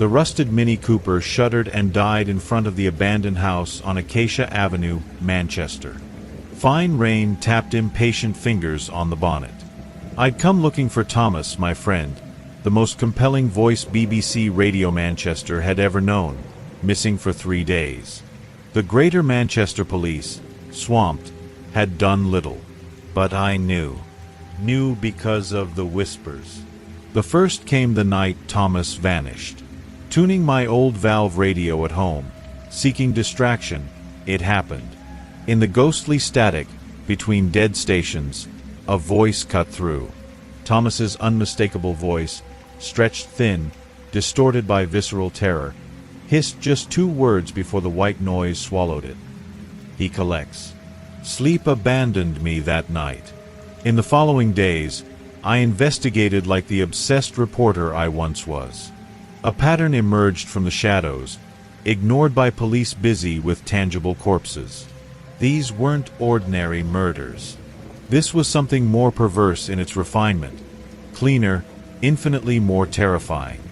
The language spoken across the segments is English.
The rusted Mini Cooper shuddered and died in front of the abandoned house on Acacia Avenue, Manchester. Fine rain tapped impatient fingers on the bonnet. I'd come looking for Thomas, my friend, the most compelling voice BBC Radio Manchester had ever known, missing for 3 days. The Greater Manchester Police, swamped, had done little. But I knew because of the whispers. The first came the night Thomas vanished. Tuning my old valve radio at home, seeking distraction, it happened. In the ghostly static between dead stations, a voice cut through. Thomas's unmistakable voice, stretched thin, distorted by visceral terror, hissed just 2 words before the white noise swallowed it. He collects. Sleep abandoned me that night. In the following days, I investigated like the obsessed reporter I once was. A pattern emerged from the shadows, ignored by police busy with tangible corpses. These weren't ordinary murders. This was something more perverse in its refinement, cleaner, infinitely more terrifying.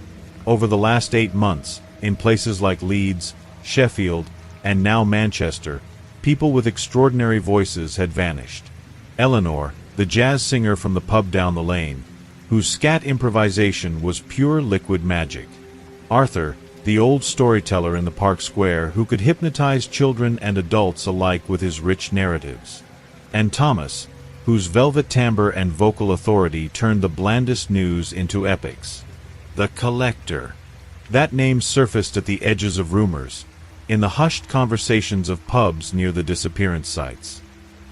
Over the last 8 months, in places like Leeds, Sheffield, and now Manchester, people with extraordinary voices had vanished. Eleanor, the jazz singer from the pub down the lane, whose scat improvisation was pure liquid magic. Arthur, the old storyteller in the Park Square who could hypnotize children and adults alike with his rich narratives. And Thomas, whose velvet timbre and vocal authority turned the blandest news into epics. The Collector. That name surfaced at the edges of rumors, in the hushed conversations of pubs near the disappearance sites.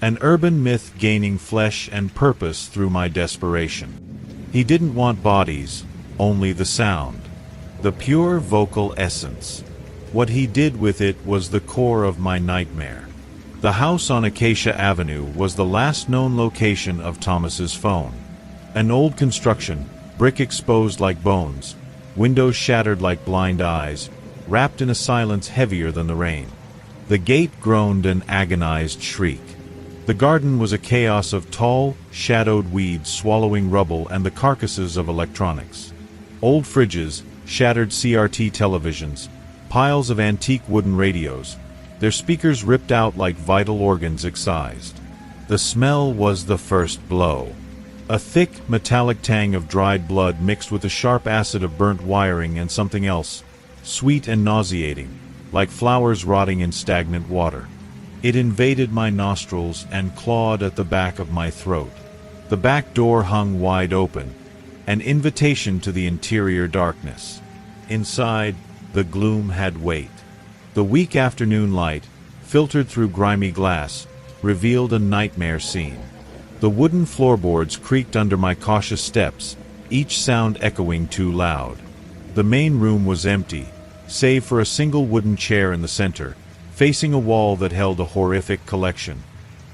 An urban myth gaining flesh and purpose through my desperation. He didn't want bodies, only the sound. The pure vocal essence. What he did with it was the core of my nightmare. The house on Acacia Avenue was the last known location of Thomas's phone. An old construction, brick exposed like bones, windows shattered like blind eyes, wrapped in a silence heavier than the rain. The gate groaned an agonized shriek. The garden was a chaos of tall, shadowed weeds swallowing rubble and the carcasses of electronics. Old fridges, shattered CRT televisions, piles of antique wooden radios, their speakers ripped out like vital organs excised. The smell was the first blow. A thick, metallic tang of dried blood mixed with the sharp acid of burnt wiring and something else, sweet and nauseating, like flowers rotting in stagnant water. It invaded my nostrils and clawed at the back of my throat. The back door hung wide open, an invitation to the interior darkness. Inside, the gloom had weight. The weak afternoon light, filtered through grimy glass, revealed a nightmare scene. The wooden floorboards creaked under my cautious steps, each sound echoing too loud. The main room was empty, save for a single wooden chair in the center, facing a wall that held a horrific collection.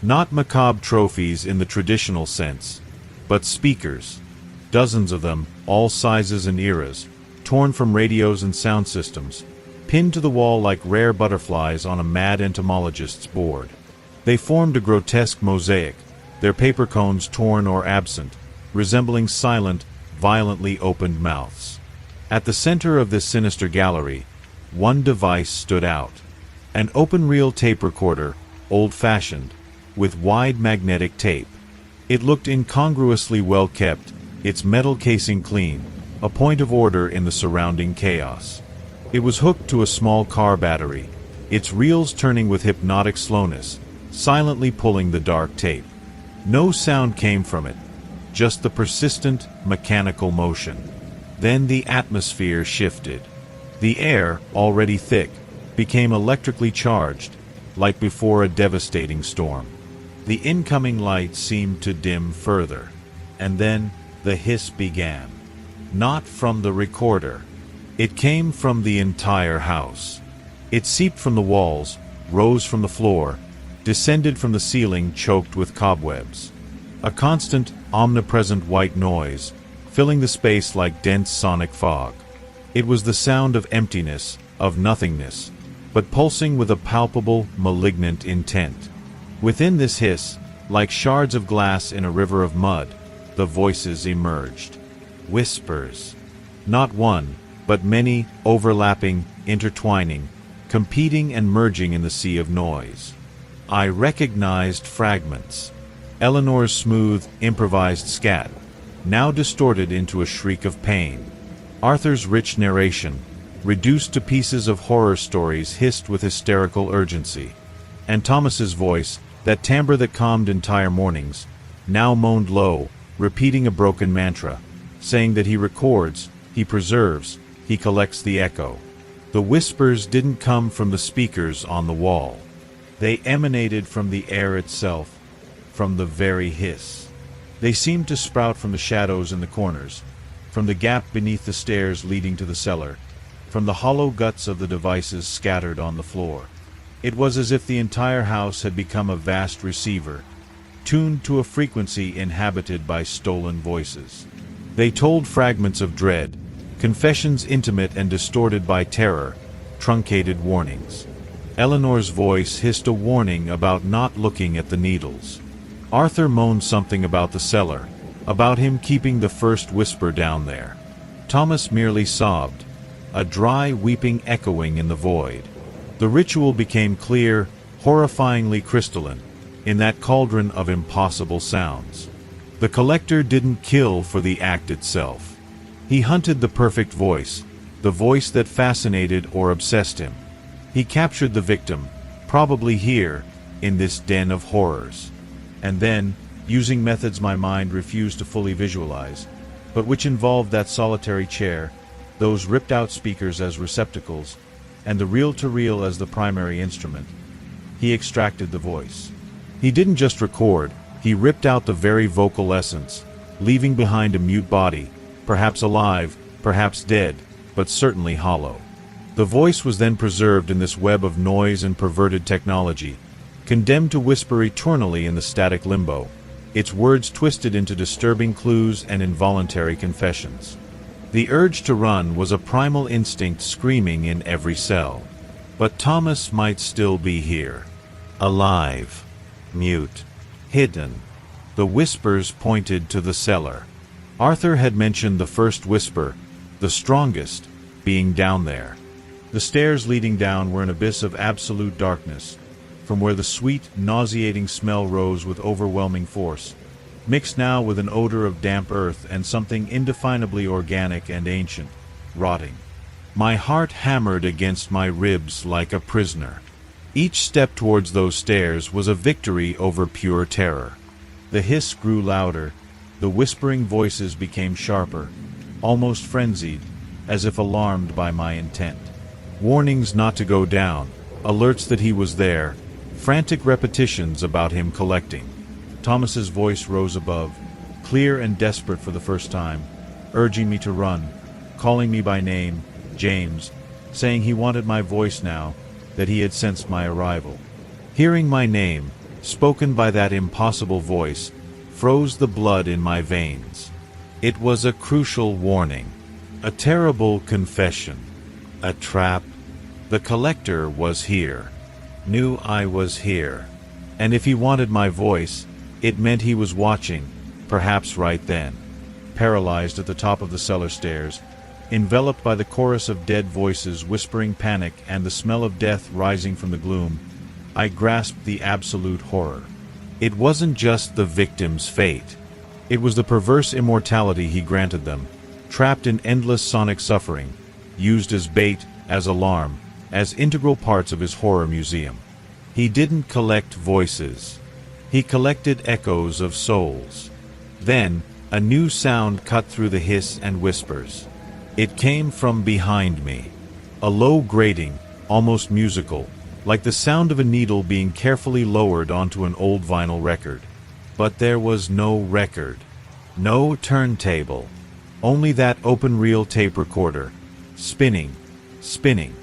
Not macabre trophies in the traditional sense, but speakers. Dozens of them, all sizes and eras, torn from radios and sound systems, pinned to the wall like rare butterflies on a mad entomologist's board. They formed a grotesque mosaic, their paper cones torn or absent, resembling silent, violently opened mouths. At the center of this sinister gallery, one device stood out. An open-reel tape recorder, old-fashioned, with wide magnetic tape. It looked incongruously well kept, its metal casing clean, a point of order in the surrounding chaos. It was hooked to a small car battery, its reels turning with hypnotic slowness, silently pulling the dark tape. No sound came from it, just the persistent, mechanical motion. Then the atmosphere shifted. The air, already thick, became electrically charged, like before a devastating storm. The incoming light seemed to dim further, and then the hiss began. Not from the recorder. It came from the entire house. It seeped from the walls, rose from the floor, descended from the ceiling choked with cobwebs. A constant, omnipresent white noise, filling the space like dense sonic fog. It was the sound of emptiness, of nothingness, but pulsing with a palpable, malignant intent. Within this hiss, like shards of glass in a river of mud, the voices emerged. Whispers. Not one, but many, overlapping, intertwining, competing and merging in the sea of noise. I recognized fragments. Eleanor's smooth, improvised scat, now distorted into a shriek of pain. Arthur's rich narration, reduced to pieces of horror stories hissed with hysterical urgency. And Thomas's voice, that timbre that calmed entire mornings, now moaned low, repeating a broken mantra, saying that he records, he preserves, he collects the echo. The whispers didn't come from the speakers on the wall. They emanated from the air itself, from the very hiss. They seemed to sprout from the shadows in the corners, from the gap beneath the stairs leading to the cellar, from the hollow guts of the devices scattered on the floor. It was as if the entire house had become a vast receiver, tuned to a frequency inhabited by stolen voices. They told fragments of dread, confessions intimate and distorted by terror, truncated warnings. Eleanor's voice hissed a warning about not looking at the needles. Arthur moaned something about the cellar, about him keeping the first whisper down there. Thomas merely sobbed, a dry weeping echoing in the void. The ritual became clear, horrifyingly crystalline, in that cauldron of impossible sounds. The collector didn't kill for the act itself. He hunted the perfect voice, the voice that fascinated or obsessed him. He captured the victim, probably here, in this den of horrors. And then, using methods my mind refused to fully visualize, but which involved that solitary chair, those ripped-out speakers as receptacles, and the reel-to-reel as the primary instrument, he extracted the voice. He didn't just record, he ripped out the very vocal essence, leaving behind a mute body, perhaps alive, perhaps dead, but certainly hollow. The voice was then preserved in this web of noise and perverted technology, condemned to whisper eternally in the static limbo, its words twisted into disturbing clues and involuntary confessions. The urge to run was a primal instinct screaming in every cell. But Thomas might still be here. Alive. Mute. Hidden. The whispers pointed to the cellar. Arthur had mentioned the first whisper, the strongest, being down there. The stairs leading down were an abyss of absolute darkness, from where the sweet, nauseating smell rose with overwhelming force, mixed now with an odor of damp earth and something indefinably organic and ancient, rotting. My heart hammered against my ribs like a prisoner. Each step towards those stairs was a victory over pure terror. The hiss grew louder, the whispering voices became sharper, almost frenzied, as if alarmed by my intent. Warnings not to go down, alerts that he was there, frantic repetitions about him collecting. Thomas's voice rose above, clear and desperate for the first time, urging me to run, calling me by name, James, saying he wanted my voice now, that he had sensed my arrival. Hearing my name, spoken by that impossible voice, froze the blood in my veins. It was a crucial warning, a terrible confession, a trap. The collector was here, knew I was here, and if he wanted my voice, it meant he was watching, perhaps right then. Paralyzed at the top of the cellar stairs, enveloped by the chorus of dead voices whispering panic and the smell of death rising from the gloom, I grasped the absolute horror. It wasn't just the victim's fate. It was the perverse immortality he granted them, trapped in endless sonic suffering, used as bait, as alarm, as integral parts of his horror museum. He didn't collect voices. He collected echoes of souls. Then, a new sound cut through the hiss and whispers. It came from behind me. A low grating, almost musical, like the sound of a needle being carefully lowered onto an old vinyl record. But there was no record. No turntable. Only that open-reel tape recorder, spinning, spinning,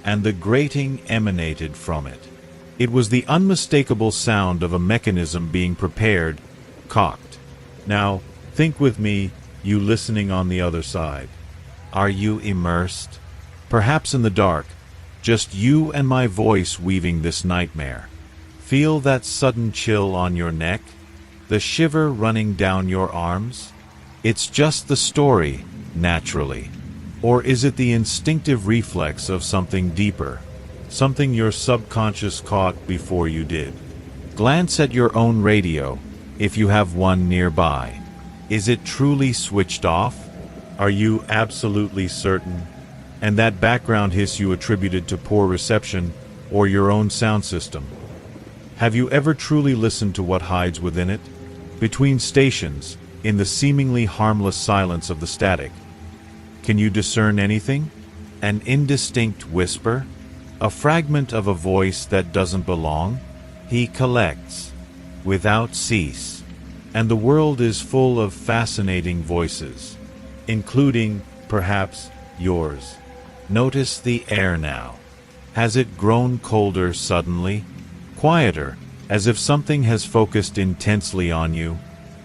and the grating emanated from it. It was the unmistakable sound of a mechanism being prepared, cocked. Now, think with me, you listening on the other side. Are you immersed? Perhaps in the dark, just you and my voice weaving this nightmare. Feel that sudden chill on your neck? The shiver running down your arms? It's just the story, naturally. Or is it the instinctive reflex of something deeper? Something your subconscious caught before you did? Glance at your own radio, if you have one nearby. Is it truly switched off? Are you absolutely certain? And that background hiss you attributed to poor reception or your own sound system? Have you ever truly listened to what hides within it? Between stations, in the seemingly harmless silence of the static, can you discern anything? An indistinct whisper? A fragment of a voice that doesn't belong? He collects, without cease. And the world is full of fascinating voices, including, perhaps, yours. Notice the air now. Has it grown colder suddenly? Quieter, as if something has focused intensely on you?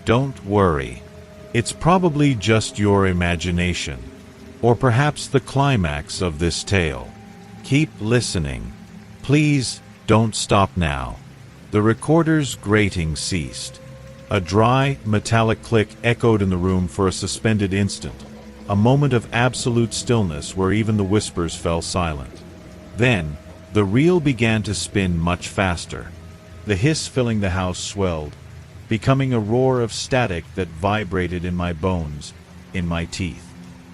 Don't worry. It's probably just your imagination, or perhaps the climax of this tale. Keep listening. Please don't stop now. The recorder's grating ceased. A dry, metallic click echoed in the room for a suspended instant, a moment of absolute stillness where even the whispers fell silent. Then, the reel began to spin much faster. The hiss filling the house swelled, becoming a roar of static that vibrated in my bones, in my teeth.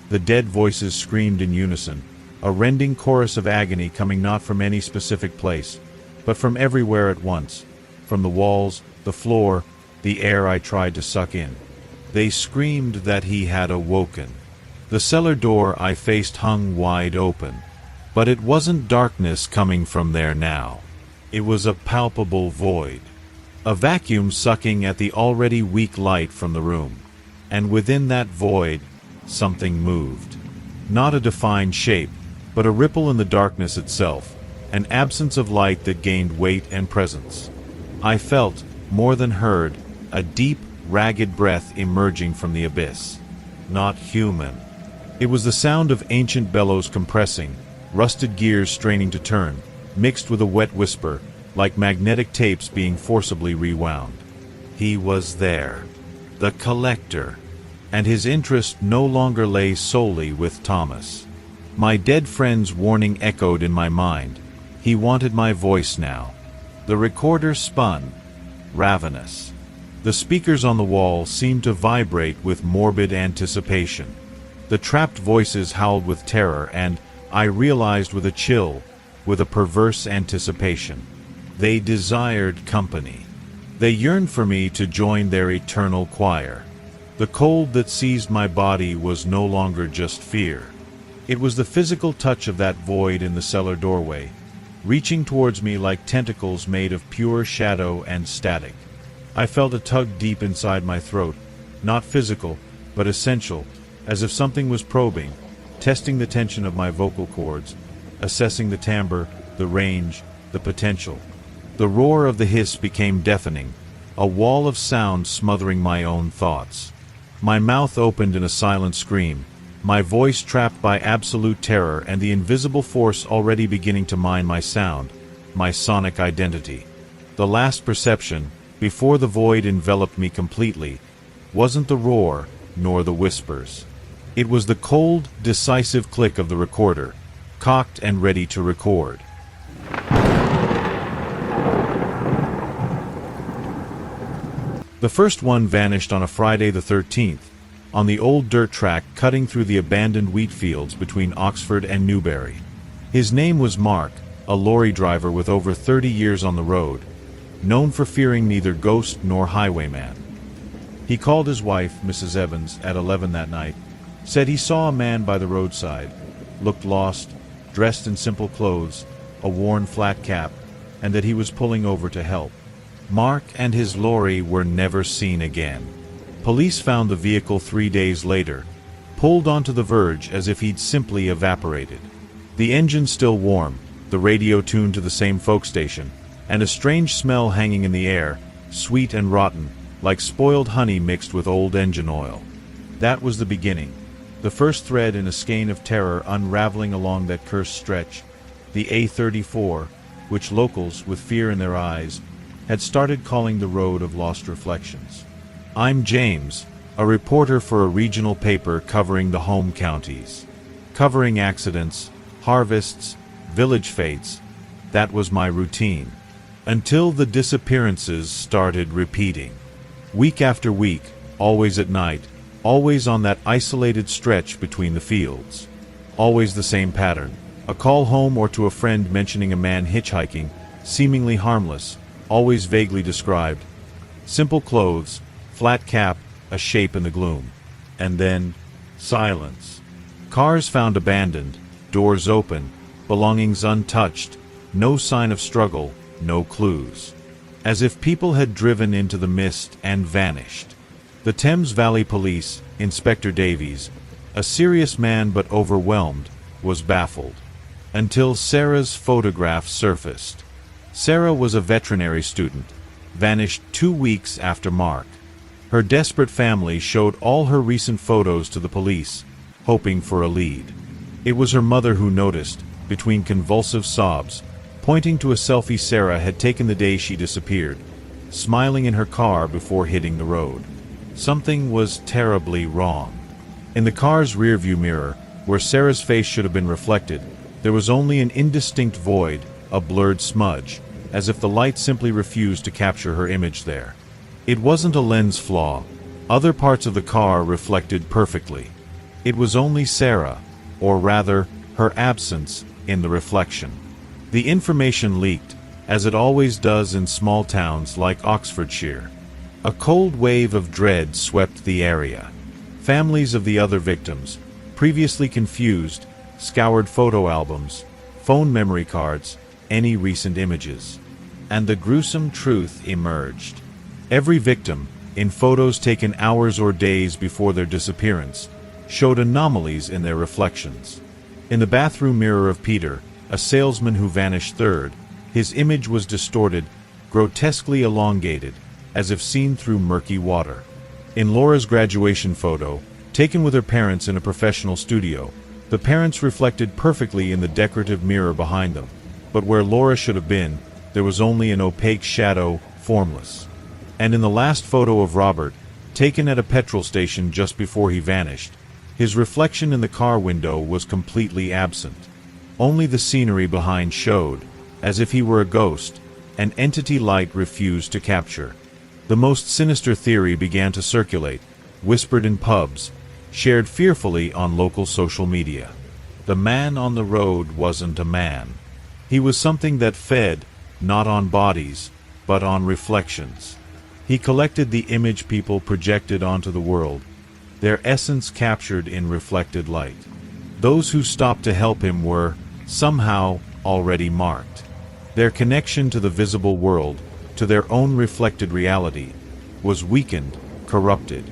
The dead voices screamed in unison, a rending chorus of agony coming not from any specific place, but from everywhere at once, from the walls, the floor, the air I tried to suck in. They screamed that he had awoken. The cellar door I faced hung wide open, but it wasn't darkness coming from there now. It was a palpable void, a vacuum sucking at the already weak light from the room. And within that void, something moved. Not a defined shape, but a ripple in the darkness itself, an absence of light that gained weight and presence. I felt, more than heard, a deep, ragged breath emerging from the abyss. Not human. It was the sound of ancient bellows compressing, rusted gears straining to turn, mixed with a wet whisper, like magnetic tapes being forcibly rewound. He was there, the collector, and his interest no longer lay solely with Thomas. My dead friend's warning echoed in my mind. He wanted my voice now. The recorder spun, ravenous. The speakers on the wall seemed to vibrate with morbid anticipation. The trapped voices howled with terror, and I realized with a chill, with a perverse anticipation. They desired company. They yearned for me to join their eternal choir. The cold that seized my body was no longer just fear. It was the physical touch of that void in the cellar doorway, reaching towards me like tentacles made of pure shadow and static. I felt a tug deep inside my throat, not physical, but essential, as if something was probing, testing the tension of my vocal cords, assessing the timbre, the range, the potential. The roar of the hiss became deafening, a wall of sound smothering my own thoughts. My mouth opened in a silent scream, my voice trapped by absolute terror and the invisible force already beginning to mine my sound, my sonic identity. The last perception, before the void enveloped me completely, wasn't the roar, nor the whispers. It was the cold, decisive click of the recorder, cocked and ready to record. The first one vanished on a Friday the 13th, on the old dirt track cutting through the abandoned wheat fields between Oxford and Newbury. His name was Mark, a lorry driver with over 30 years on the road, known for fearing neither ghost nor highwayman. He called his wife, Mrs. Evans, at 11 that night, said he saw a man by the roadside, looked lost, dressed in simple clothes, a worn flat cap, and that he was pulling over to help. Mark and his lorry were never seen again. Police found the vehicle 3 days later, pulled onto the verge as if he'd simply evaporated. The engine still warm, the radio tuned to the same folk station, and a strange smell hanging in the air, sweet and rotten, like spoiled honey mixed with old engine oil. That was the beginning, the first thread in a skein of terror unraveling along that cursed stretch, the A34, which locals, with fear in their eyes, had started calling the Road of Lost Reflections. I'm James, a reporter for a regional paper covering the home counties. covering accidents, harvests, village fates. That was my routine. Until the disappearances started repeating. Week after week, always at night, always on that isolated stretch between the fields. Always the same pattern. A call home or to a friend mentioning a man hitchhiking, seemingly harmless, always vaguely described. Simple clothes, flat cap, a shape in the gloom. And then, silence. Cars found abandoned, doors open, belongings untouched, no sign of struggle, no clues. As if people had driven into the mist and vanished. The Thames Valley Police, Inspector Davies, a serious man but overwhelmed, was baffled. Until Sarah's photograph surfaced. Sarah was a veterinary student, vanished 2 weeks after Mark. Her desperate family showed all her recent photos to the police, hoping for a lead. It was her mother who noticed, between convulsive sobs, pointing to a selfie Sarah had taken the day she disappeared, smiling in her car before hitting the road. Something was terribly wrong. In the car's rearview mirror, where Sarah's face should have been reflected, there was only an indistinct void, a blurred smudge, as if the light simply refused to capture her image there. It wasn't a lens flaw. Other parts of the car reflected perfectly. It was only Sarah, or rather, her absence, in the reflection. The information leaked, as it always does in small towns like Oxfordshire. A cold wave of dread swept the area. Families of the other victims, previously confused, scoured photo albums, phone memory cards, any recent images. And the gruesome truth emerged. Every victim, in photos taken hours or days before their disappearance, showed anomalies in their reflections. In the bathroom mirror of Peter, a salesman who vanished third, his image was distorted, grotesquely elongated, as if seen through murky water. In Laura's graduation photo, taken with her parents in a professional studio, the parents reflected perfectly in the decorative mirror behind them, but where Laura should have been, there was only an opaque shadow, formless. And in the last photo of Robert, taken at a petrol station just before he vanished, his reflection in the car window was completely absent. Only the scenery behind showed, as if he were a ghost, an entity light refused to capture. The most sinister theory began to circulate, whispered in pubs, shared fearfully on local social media. The man on the road wasn't a man. He was something that fed, not on bodies, but on reflections. He collected the image people projected onto the world, their essence captured in reflected light. Those who stopped to help him were, somehow, already marked. Their connection to the visible world, to their own reflected reality, was weakened, corrupted.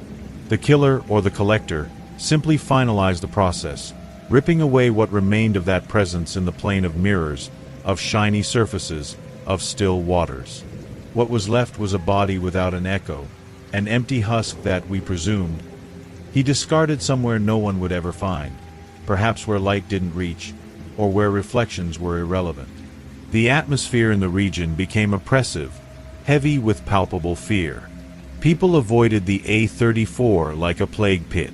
The killer or the collector simply finalized the process, ripping away what remained of that presence in the plane of mirrors, of shiny surfaces, of still waters. What was left was a body without an echo, an empty husk that, we presumed, he discarded somewhere no one would ever find, perhaps where light didn't reach, or where reflections were irrelevant. The atmosphere in the region became oppressive, heavy with palpable fear. People avoided the A34 like a plague pit.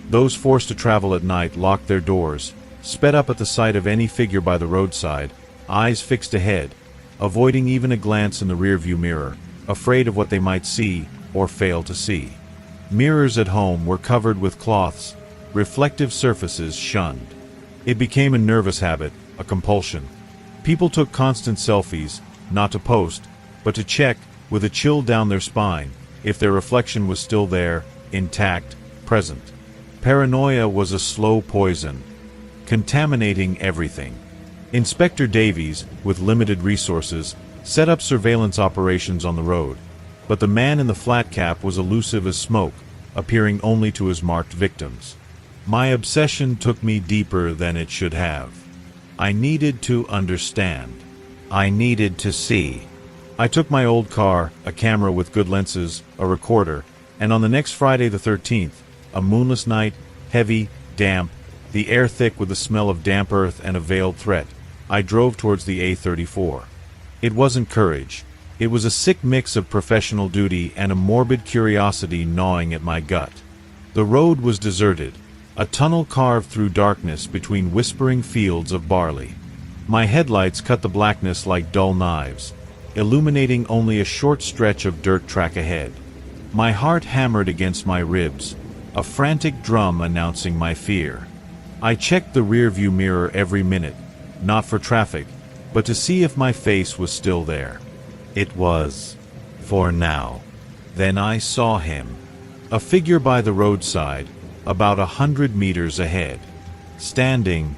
Those forced to travel at night locked their doors, sped up at the sight of any figure by the roadside, eyes fixed ahead, avoiding even a glance in the rearview mirror, afraid of what they might see or fail to see. Mirrors at home were covered with cloths, reflective surfaces shunned. It became a nervous habit, a compulsion. People took constant selfies, not to post, but to check, with a chill down their spine, if their reflection was still there, intact, present. Paranoia was a slow poison, contaminating everything. Inspector Davies, with limited resources, set up surveillance operations on the road, but the man in the flat cap was elusive as smoke, appearing only to his marked victims. My obsession took me deeper than it should have. I needed to understand. I needed to see. I took my old car, a camera with good lenses, a recorder, and on the next Friday the 13th, a moonless night, heavy, damp, the air thick with the smell of damp earth and a veiled threat, I drove towards the A34. It wasn't courage. It was a sick mix of professional duty and a morbid curiosity gnawing at my gut. The road was deserted, a tunnel carved through darkness between whispering fields of barley. My headlights cut the blackness like dull knives, illuminating only a short stretch of dirt track ahead. My heart hammered against my ribs, a frantic drum announcing my fear. I checked the rearview mirror every minute, not for traffic, but to see if my face was still there. It was. For now. Then I saw him. A figure by the roadside, about 100 meters ahead. Standing,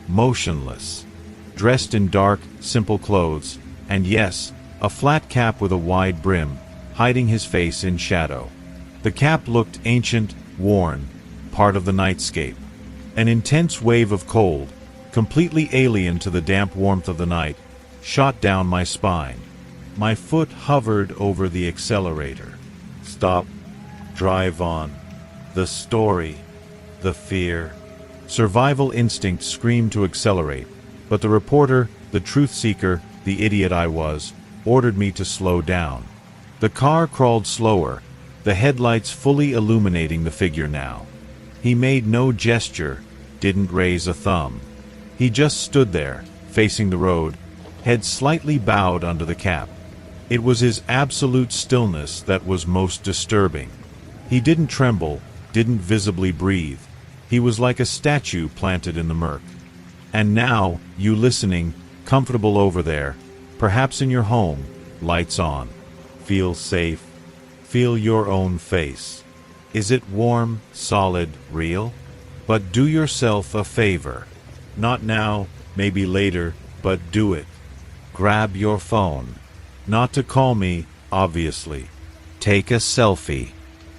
motionless. Dressed in dark, simple clothes, and yes, a flat cap with a wide brim, hiding his face in shadow. The cap looked ancient, worn, part of the nightscape. An intense wave of cold, completely alien to the damp warmth of the night, shot down my spine. My foot hovered over the accelerator. Stop. Drive on. The story. The fear. Survival instinct screamed to accelerate, but the reporter, the truth seeker, the idiot I was, ordered me to slow down. The car crawled slower, the headlights fully illuminating the figure now. He made no gesture, didn't raise a thumb. He just stood there, facing the road, head slightly bowed under the cap. It was his absolute stillness that was most disturbing. He didn't tremble, didn't visibly breathe. He was like a statue planted in the murk. And now, you listening, comfortable over there, perhaps in your home, lights on. Feel safe. Feel your own face. Is it warm, solid, real? But do yourself a favor. Not now, maybe later, but do it. Grab your phone. Not to call me, obviously. Take a selfie.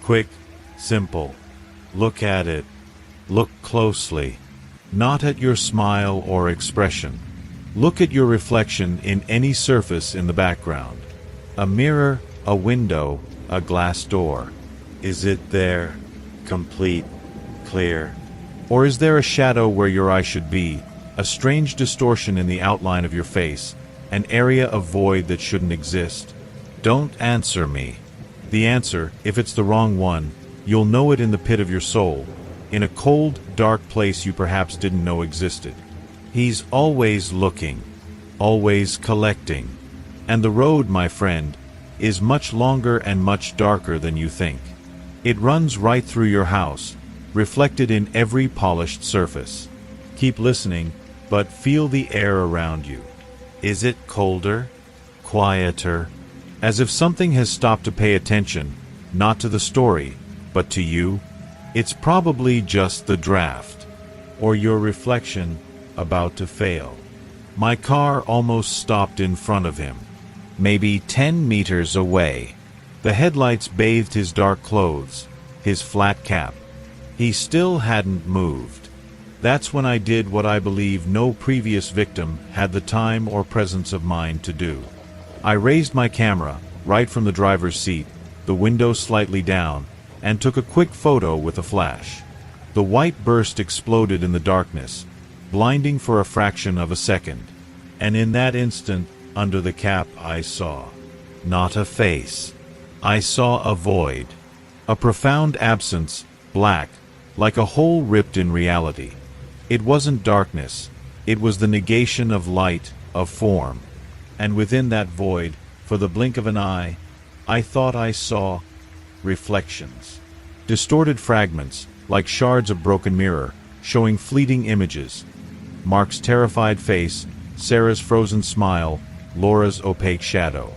Quick, simple. Look at it. Look closely. Not at your smile or expression. Look at your reflection in any surface in the background. A mirror, a window, a glass door. Is it there, complete, clear? Or is there a shadow where your eye should be, a strange distortion in the outline of your face, an area of void that shouldn't exist? Don't answer me. The answer, if it's the wrong one, you'll know it in the pit of your soul, in a cold, dark place you perhaps didn't know existed. He's always looking, always collecting. And the road, my friend, is much longer and much darker than you think. It runs right through your house, reflected in every polished surface. Keep listening, but feel the air around you. Is it colder? Quieter? As if something has stopped to pay attention, not to the story, but to you? It's probably just the draft, or your reflection about to fail. My car almost stopped in front of him, maybe 10 meters away. The headlights bathed his dark clothes, his flat cap. He still hadn't moved. That's when I did what I believe no previous victim had the time or presence of mind to do. I raised my camera, right from the driver's seat, the window slightly down, and took a quick photo with a flash. The white burst exploded in the darkness, blinding for a fraction of a second. And in that instant, under the cap, I saw not a face. I saw a void. A profound absence, black, like a hole ripped in reality. It wasn't darkness. It was the negation of light, of form. And within that void, for the blink of an eye, I thought I saw reflections. Distorted fragments, like shards of broken mirror, showing fleeting images. Mark's terrified face, Sarah's frozen smile, Laura's opaque shadow.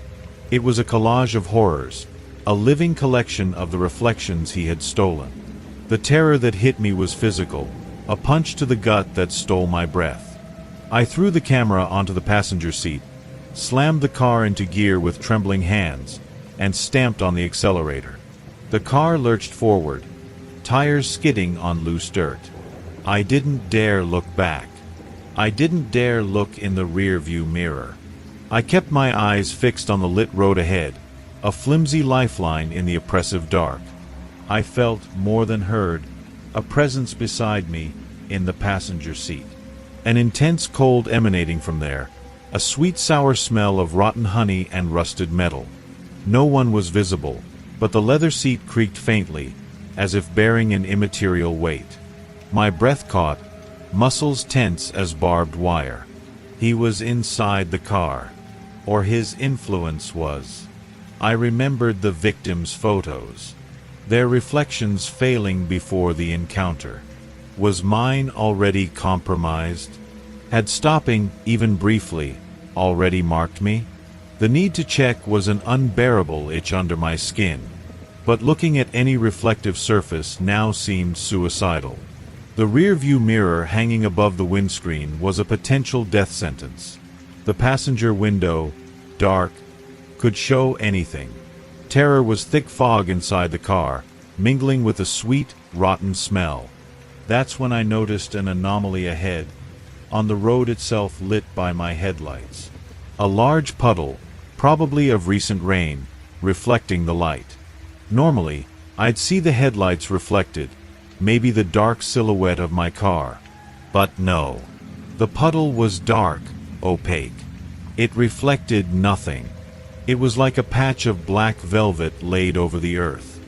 It was a collage of horrors, a living collection of the reflections he had stolen. The terror that hit me was physical, a punch to the gut that stole my breath. I threw the camera onto the passenger seat, slammed the car into gear with trembling hands, and stamped on the accelerator. The car lurched forward, tires skidding on loose dirt. I didn't dare look back. I didn't dare look in the rearview mirror. I kept my eyes fixed on the lit road ahead, a flimsy lifeline in the oppressive dark. I felt, more than heard, a presence beside me in the passenger seat. An intense cold emanating from there, a sweet sour smell of rotten honey and rusted metal. No one was visible, but the leather seat creaked faintly, as if bearing an immaterial weight. My breath caught, muscles tense as barbed wire. He was inside the car. Or his influence was. I remembered the victims' photos. Their reflections failing before the encounter. Was mine already compromised? Had stopping, even briefly, already marked me? The need to check was an unbearable itch under my skin. But looking at any reflective surface now seemed suicidal. The rear-view mirror hanging above the windscreen was a potential death sentence. The passenger window, dark, could show anything. Terror was thick fog inside the car, mingling with a sweet, rotten smell. That's when I noticed an anomaly ahead, on the road itself lit by my headlights. A large puddle, probably of recent rain, reflecting the light. Normally, I'd see the headlights reflected, maybe the dark silhouette of my car. But no. The puddle was dark, opaque. It reflected nothing. It was like a patch of black velvet laid over the earth.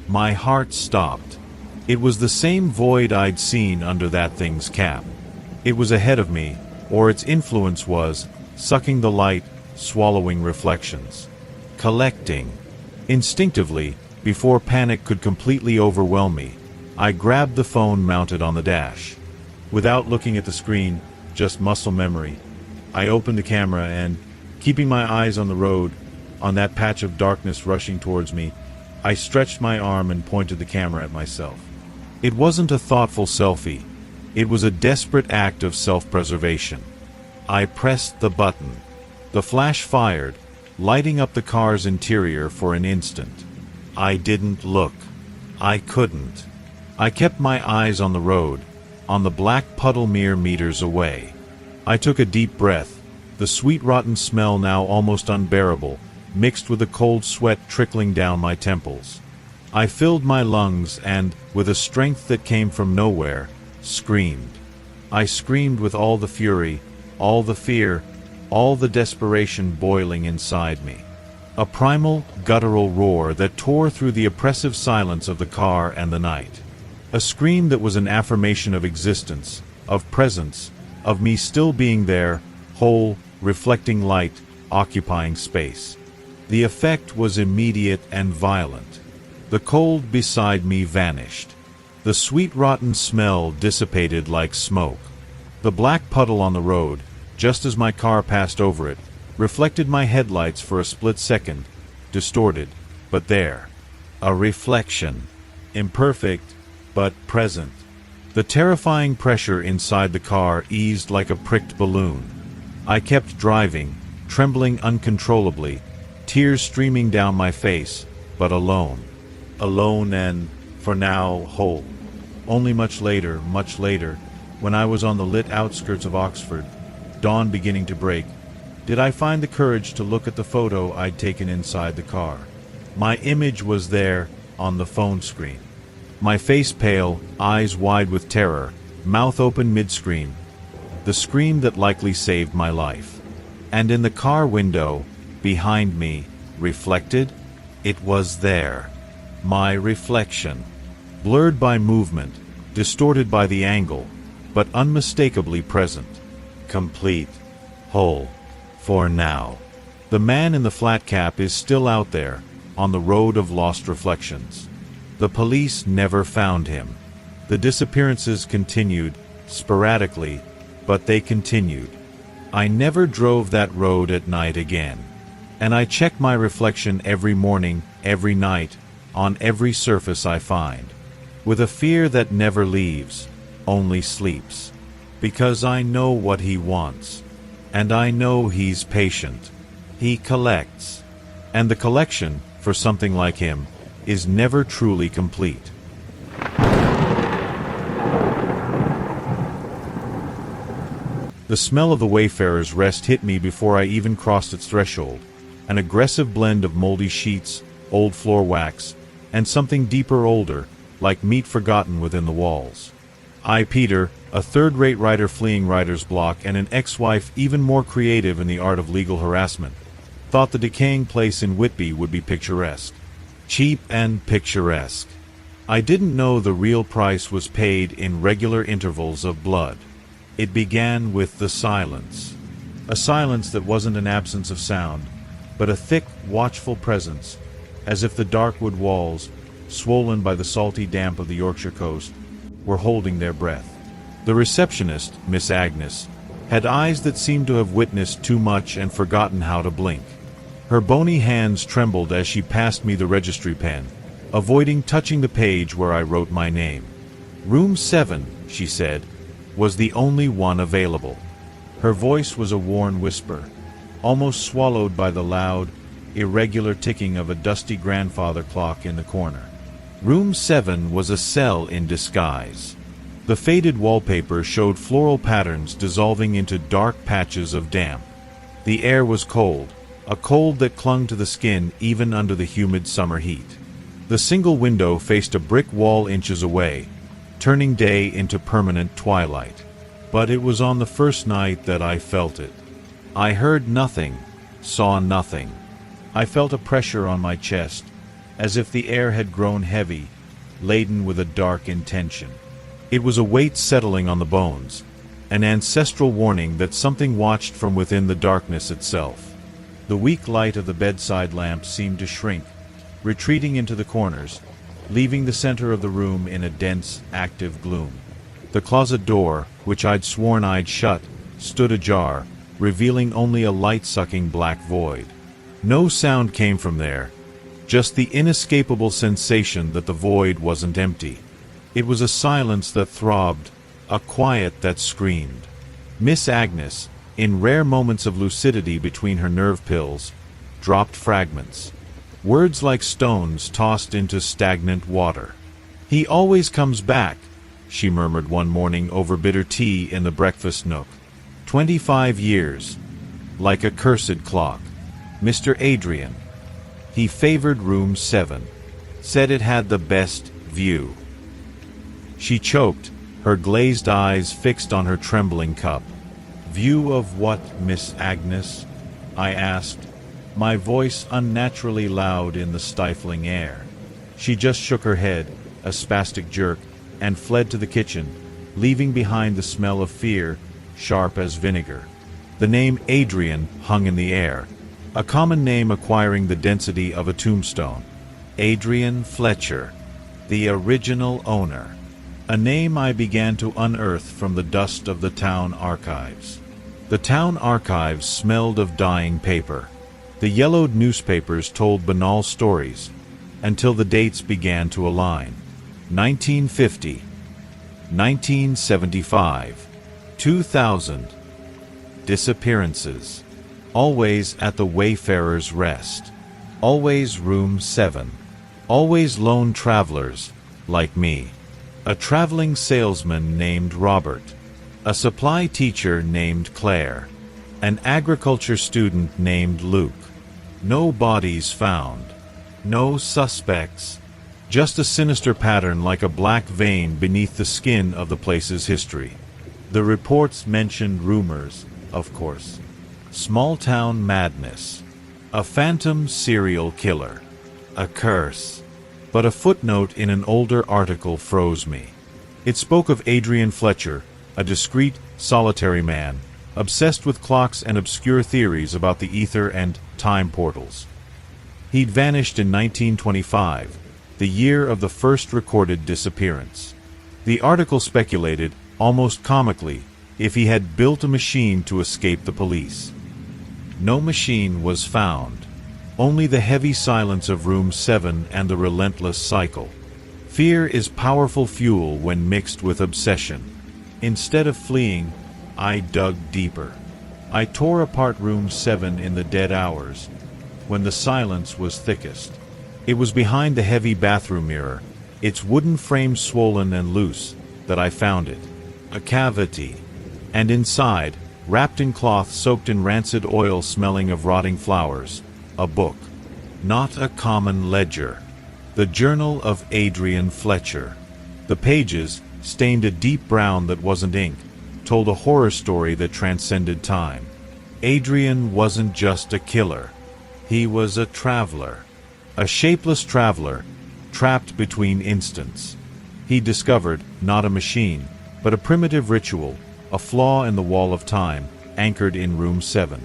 My heart stopped. It was the same void I'd seen under that thing's cap. It was ahead of me, or its influence was, sucking the light, swallowing reflections. Collecting. Instinctively, before panic could completely overwhelm me, I grabbed the phone mounted on the dash. Without looking at the screen, just muscle memory, I opened the camera and, keeping my eyes on the road, on that patch of darkness rushing towards me, I stretched my arm and pointed the camera at myself. It wasn't a thoughtful selfie. It was a desperate act of self-preservation. I pressed the button. The flash fired, lighting up the car's interior for an instant. I didn't look. I couldn't. I kept my eyes on the road, on the black puddle mere meters away. I took a deep breath, the sweet rotten smell now almost unbearable, mixed with a cold sweat trickling down my temples. I filled my lungs and, with a strength that came from nowhere, screamed. I screamed with all the fury, all the fear, all the desperation boiling inside me. A primal, guttural roar that tore through the oppressive silence of the car and the night. A scream that was an affirmation of existence, of presence, of me still being there, whole, reflecting light, occupying space. The effect was immediate and violent. The cold beside me vanished. The sweet rotten smell dissipated like smoke. The black puddle on the road, just as my car passed over it, reflected my headlights for a split second, distorted, but there. A reflection. Imperfect, but present. The terrifying pressure inside the car eased like a pricked balloon. I kept driving, trembling uncontrollably, tears streaming down my face, but alone. Alone and, for now, whole. Only much later, when I was on the lit outskirts of Oxford, dawn beginning to break, did I find the courage to look at the photo I'd taken inside the car. My image was there, on the phone screen. My face pale, eyes wide with terror, mouth open mid-scream. The scream that likely saved my life. And in the car window, behind me, reflected, it was there. My reflection. Blurred by movement, distorted by the angle, but unmistakably present. Complete. Whole. For now. The man in the flat cap is still out there, on the road of lost reflections. The police never found him. The disappearances continued, sporadically, but they continued. I never drove that road at night again. And I check my reflection every morning, every night, on every surface I find. With a fear that never leaves, only sleeps. Because I know what he wants. And I know he's patient. He collects. And the collection, for something like him, is never truly complete. The smell of the Wayfarer's Rest hit me before I even crossed its threshold, an aggressive blend of moldy sheets, old floor wax, and something deeper older, like meat forgotten within the walls. I, Peter, a third-rate writer fleeing writer's block and an ex-wife even more creative in the art of legal harassment, thought the decaying place in Whitby would be picturesque. Cheap and picturesque. I didn't know the real price was paid in regular intervals of blood. It began with the silence. A silence that wasn't an absence of sound, but a thick, watchful presence, as if the dark wood walls, swollen by the salty damp of the Yorkshire coast, were holding their breath. The receptionist, Miss Agnes, had eyes that seemed to have witnessed too much and forgotten how to blink. Her bony hands trembled as she passed me the registry pen, avoiding touching the page where I wrote my name. Room 7, she said, was the only one available. Her voice was a worn whisper, almost swallowed by the loud, irregular ticking of a dusty grandfather clock in the corner. Room 7 was a cell in disguise. The faded wallpaper showed floral patterns dissolving into dark patches of damp. The air was cold, a cold that clung to the skin even under the humid summer heat. The single window faced a brick wall inches away, turning day into permanent twilight. But it was on the first night that I felt it. I heard nothing, saw nothing. I felt a pressure on my chest, as if the air had grown heavy, laden with a dark intention. It was a weight settling on the bones, an ancestral warning that something watched from within the darkness itself. The weak light of the bedside lamp seemed to shrink, retreating into the corners, leaving the center of the room in a dense, active gloom. The closet door, which I'd sworn I'd shut, stood ajar, revealing only a light-sucking black void. No sound came from there, just the inescapable sensation that the void wasn't empty. It was a silence that throbbed, a quiet that screamed. Miss Agnes, in rare moments of lucidity between her nerve pills, dropped fragments. Words like stones tossed into stagnant water. "He always comes back," she murmured one morning over bitter tea in the breakfast nook. 25 years. Like a cursed clock. Mr. Adrian. He favored room 7. Said it had the best view. She choked, her glazed eyes fixed on her trembling cup. "View of what, Miss Agnes?" I asked, my voice unnaturally loud in the stifling air. She just shook her head, a spastic jerk, and fled to the kitchen, leaving behind the smell of fear, sharp as vinegar. The name Adrian hung in the air, a common name acquiring the density of a tombstone. Adrian Fletcher, the original owner. A name I began to unearth from the dust of the town archives. The town archives smelled of dying paper. The yellowed newspapers told banal stories, until the dates began to align. 1950, 1975, 2000. Disappearances. Always at the Wayfarer's Rest. Always room 7. Always lone travelers, like me. A traveling salesman named Robert. A supply teacher named Claire. An agriculture student named Luke. No bodies found. No suspects. Just a sinister pattern like a black vein beneath the skin of the place's history. The reports mentioned rumors, of course. Small-town madness. A phantom serial killer. A curse. But a footnote in an older article froze me. It spoke of Adrian Fletcher, a discreet, solitary man, obsessed with clocks and obscure theories about the ether and time portals. He'd vanished in 1925, the year of the first recorded disappearance. The article speculated, almost comically, if he had built a machine to escape the police. No machine was found. Only the heavy silence of room 7 and the relentless cycle. Fear is powerful fuel when mixed with obsession. Instead of fleeing, I dug deeper. I tore apart room 7 in the dead hours, when the silence was thickest. It was behind the heavy bathroom mirror, its wooden frame swollen and loose, that I found it. A cavity. And inside, wrapped in cloth soaked in rancid oil smelling of rotting flowers, a book. Not a common ledger. The Journal of Adrian Fletcher. The pages, stained a deep brown that wasn't ink, told a horror story that transcended time. Adrian wasn't just a killer. He was a traveler. A shapeless traveler, trapped between instants. He discovered, not a machine, but a primitive ritual, a flaw in the wall of time, anchored in room 7.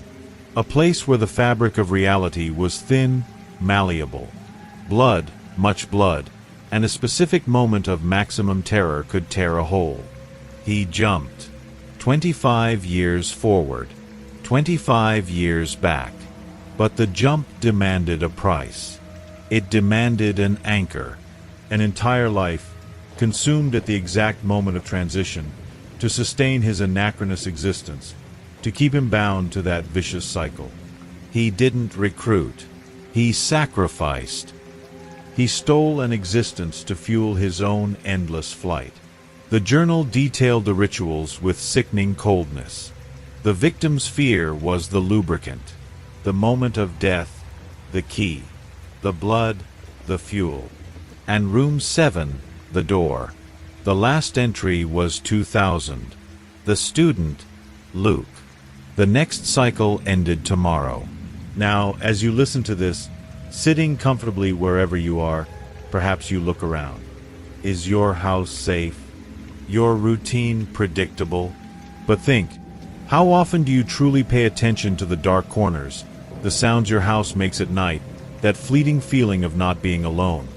A place where the fabric of reality was thin, malleable. Blood, much blood, and a specific moment of maximum terror could tear a hole. He jumped. 25 years forward. 25 years back. But the jump demanded a price. It demanded an anchor. An entire life, consumed at the exact moment of transition, to sustain his anachronous existence, to keep him bound to that vicious cycle. He didn't recruit. He sacrificed. He stole an existence to fuel his own endless flight. The journal detailed the rituals with sickening coldness. The victim's fear was the lubricant, the moment of death, the key, the blood, the fuel. And room 7, the door. The last entry was 2000. The student, Luke. The next cycle ended tomorrow. Now, as you listen to this, sitting comfortably wherever you are, perhaps you look around. Is your house safe? Your routine predictable? But think, how often do you truly pay attention to the dark corners, the sounds your house makes at night, that fleeting feeling of not being alone?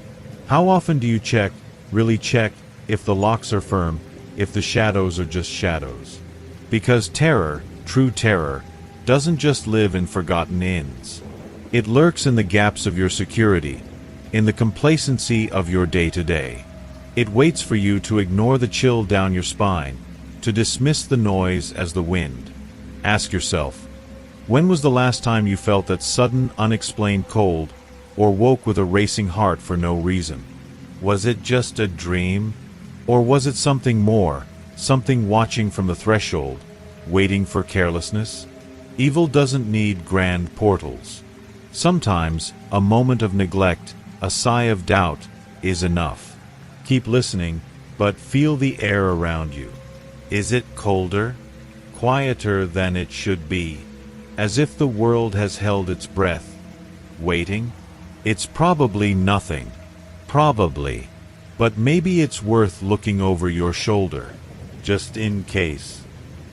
How often do you check, really check, if the locks are firm, if the shadows are just shadows? Because terror, true terror, doesn't just live in forgotten inns. It lurks in the gaps of your security, in the complacency of your day-to-day. It waits for you to ignore the chill down your spine, to dismiss the noise as the wind. Ask yourself, when was the last time you felt that sudden, unexplained cold, or woke with a racing heart for no reason? Was it just a dream? Or was it something more, something watching from the threshold, waiting for carelessness? Evil doesn't need grand portals. Sometimes, a moment of neglect, a sigh of doubt, is enough. Keep listening, but feel the air around you. Is it colder? Quieter than it should be? As if the world has held its breath? Waiting? It's probably nothing. Probably. But maybe it's worth looking over your shoulder, just in case.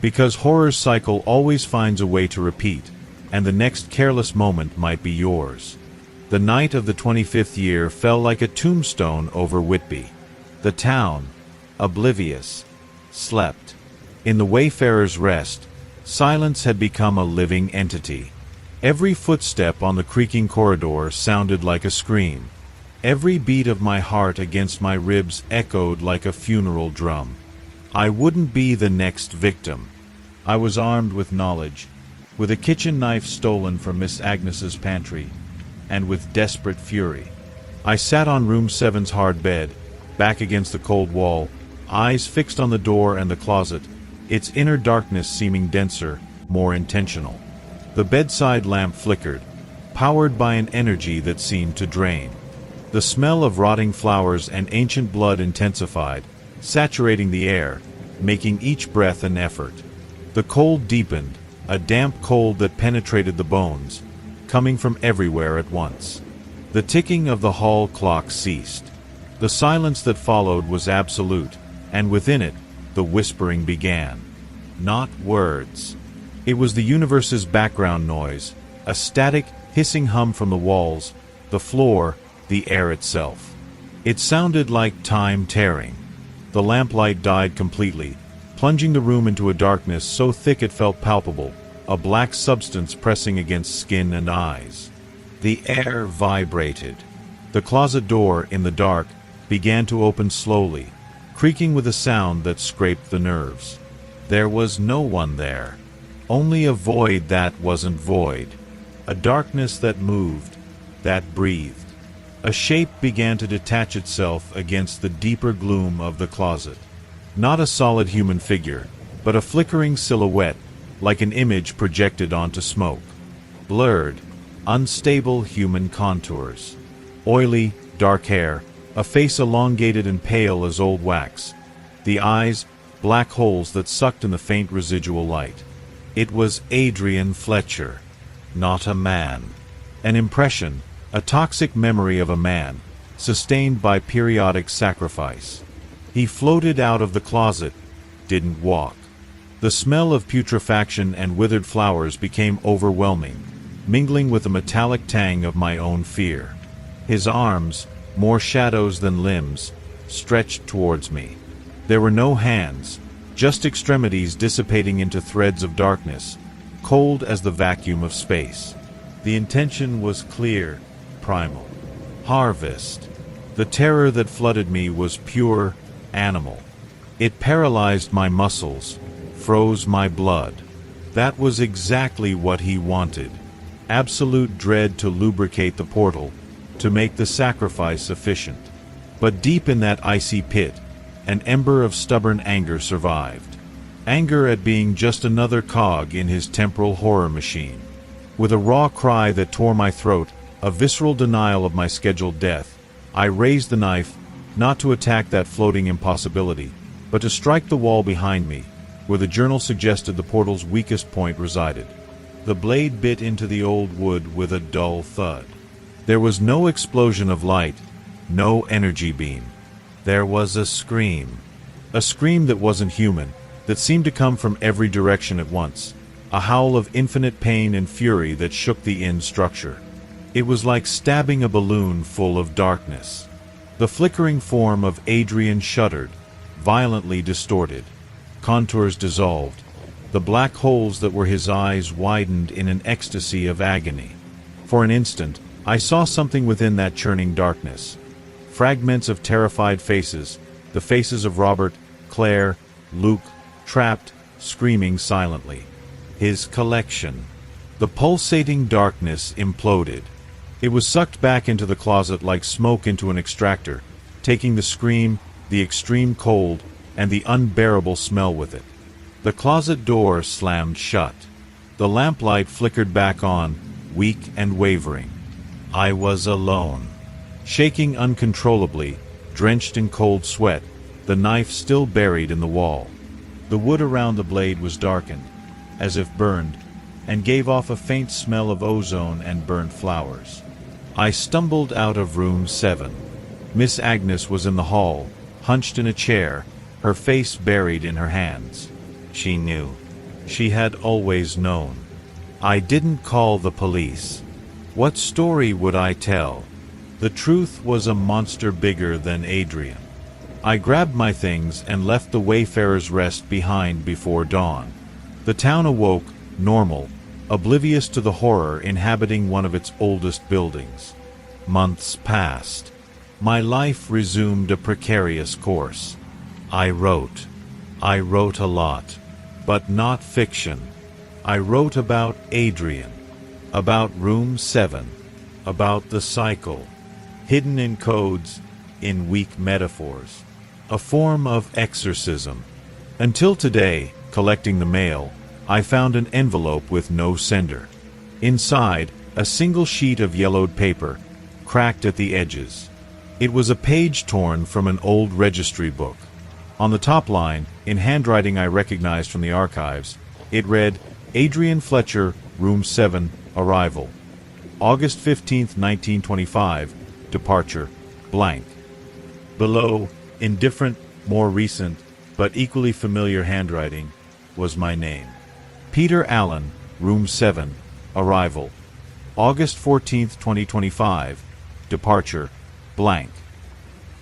Because horror's cycle always finds a way to repeat, and the next careless moment might be yours. The night of the 25th year fell like a tombstone over Whitby. The town, oblivious, slept. In the Wayfarer's Rest, silence had become a living entity. Every footstep on the creaking corridor sounded like a scream. Every beat of my heart against my ribs echoed like a funeral drum. I wouldn't be the next victim. I was armed with knowledge, with a kitchen knife stolen from Miss Agnes's pantry, and with desperate fury. I sat on room 7's hard bed, back against the cold wall, eyes fixed on the door and the closet, its inner darkness seeming denser, more intentional. The bedside lamp flickered, powered by an energy that seemed to drain. The smell of rotting flowers and ancient blood intensified, saturating the air, making each breath an effort. The cold deepened, a damp cold that penetrated the bones, coming from everywhere at once. The ticking of the hall clock ceased. The silence that followed was absolute, and within it, the whispering began. Not words. It was the universe's background noise, a static, hissing hum from the walls, the floor, the air itself. It sounded like time tearing. The lamplight died completely, plunging the room into a darkness so thick it felt palpable, a black substance pressing against skin and eyes. The air vibrated. The closet door, in the dark, began to open slowly, creaking with a sound that scraped the nerves. There was no one there. Only a void that wasn't void. A darkness that moved, that breathed. A shape began to detach itself against the deeper gloom of the closet. Not a solid human figure, but a flickering silhouette, like an image projected onto smoke. Blurred, unstable human contours. Oily, dark hair, a face elongated and pale as old wax. The eyes, black holes that sucked in the faint residual light. It was Adrian Fletcher, not a man. An impression, a toxic memory of a man, sustained by periodic sacrifice. He floated out of the closet, didn't walk. The smell of putrefaction and withered flowers became overwhelming, mingling with the metallic tang of my own fear. His arms, more shadows than limbs, stretched towards me. There were no hands, just extremities dissipating into threads of darkness, cold as the vacuum of space. The intention was clear, primal. Harvest. The terror that flooded me was pure, animal. It paralyzed my muscles, froze my blood. That was exactly what he wanted. Absolute dread to lubricate the portal, to make the sacrifice efficient. But deep in that icy pit, an ember of stubborn anger survived. Anger at being just another cog in his temporal horror machine. With a raw cry that tore my throat, a visceral denial of my scheduled death, I raised the knife, not to attack that floating impossibility, but to strike the wall behind me, where the journal suggested the portal's weakest point resided. The blade bit into the old wood with a dull thud. There was no explosion of light, no energy beam. There was a scream that wasn't human, that seemed to come from every direction at once, a howl of infinite pain and fury that shook the inn structure. It was like stabbing a balloon full of darkness. The flickering form of Adrian shuddered, violently distorted. Contours dissolved. The black holes that were his eyes widened in an ecstasy of agony. For an instant, I saw something within that churning darkness. Fragments of terrified faces, the faces of Robert, Claire, Luke, trapped, screaming silently. His collection. The pulsating darkness imploded. It was sucked back into the closet like smoke into an extractor, taking the scream, the extreme cold, and the unbearable smell with it. The closet door slammed shut. The lamplight flickered back on, weak and wavering. I was alone. Shaking uncontrollably, drenched in cold sweat, the knife still buried in the wall. The wood around the blade was darkened, as if burned, and gave off a faint smell of ozone and burnt flowers. I stumbled out of room 7. Miss Agnes was in the hall, hunched in a chair, her face buried in her hands. She knew. She had always known. I didn't call the police. What story would I tell? The truth was a monster bigger than Adrian. I grabbed my things and left the Wayfarer's Rest behind before dawn. The town awoke, normal, oblivious to the horror inhabiting one of its oldest buildings. Months passed. My life resumed a precarious course. I wrote. I wrote a lot, but not fiction. I wrote about Adrian, about room 7, about the cycle, hidden in codes, in weak metaphors, a form of exorcism. Until today, collecting the mail, I found an envelope with no sender. Inside, a single sheet of yellowed paper, cracked at the edges. It was a page torn from an old registry book. On the top line, in handwriting I recognized from the archives, it read, Adrian Fletcher, room 7, arrival. August 15th, 1925, departure, blank. Below, in different, more recent, but equally familiar handwriting, was my name. Peter Allen, room 7, arrival. August 14th, 2025, departure, blank.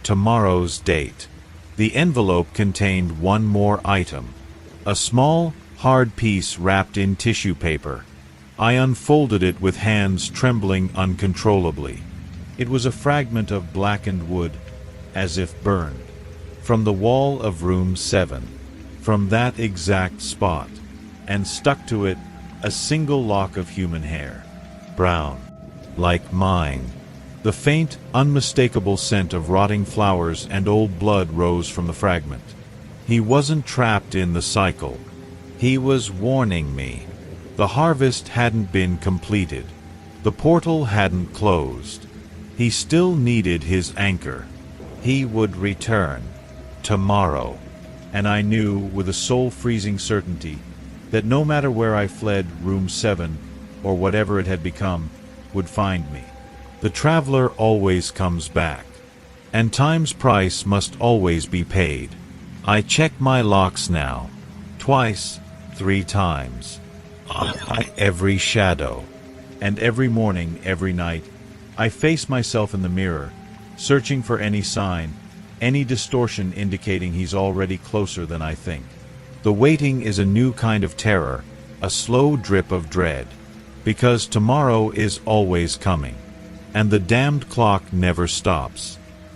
Tomorrow's date. The envelope contained one more item. A small, hard piece wrapped in tissue paper. I unfolded it with hands trembling uncontrollably. It was a fragment of blackened wood, as if burned. From the wall of room 7. From that exact spot. And stuck to it, a single lock of human hair. Brown. Like mine. The faint, unmistakable scent of rotting flowers and old blood rose from the fragment. He wasn't trapped in the cycle. He was warning me. The harvest hadn't been completed. The portal hadn't closed. He still needed his anchor. He would return. Tomorrow. And I knew, with a soul-freezing certainty, that no matter where I fled, room 7, or whatever it had become, would find me. The traveler always comes back. and time's price must always be paid. I check my locks now. Twice, 3 times. Every shadow. And every morning, every night, I face myself in the mirror, searching for any sign, any distortion indicating he's already closer than I think. The waiting is a new kind of terror, a slow drip of dread. Because tomorrow is always coming. And the damned clock never stops.